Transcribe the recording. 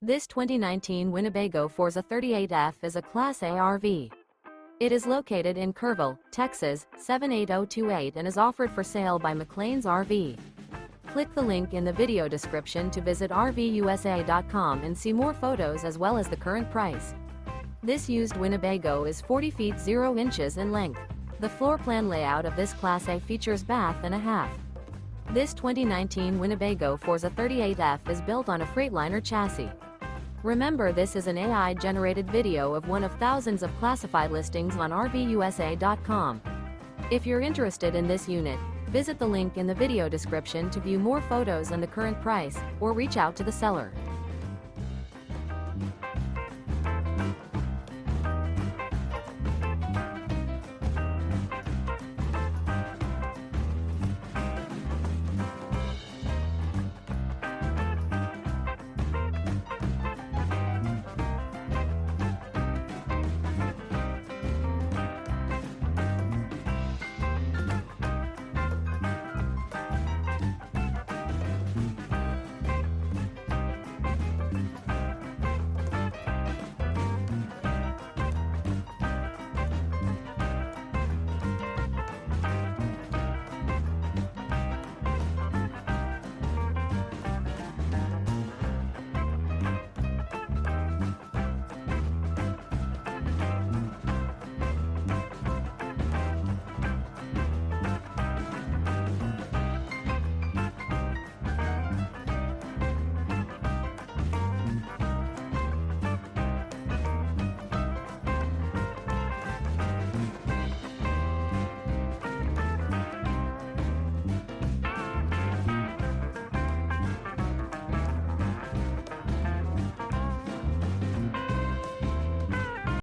This 2019 Winnebago Forza 38F is a Class A RV. It is located in Kerville, Texas, 78028 and is offered for sale by McClains RV. Click the link in the video description to visit RVUSA.com and see more photos as well as the current price. This used Winnebago is 40 feet 0 inches in length. The floor plan layout of this Class A features bath and a half. This 2019 Winnebago Forza 38F is built on a FREIGHTLINER chassis. Remember, this is an AI-generated video of one of thousands of classified listings on RVUSA.com. If you're interested in this unit, visit the link in the video description to view more photos and the current price, or reach out to the seller.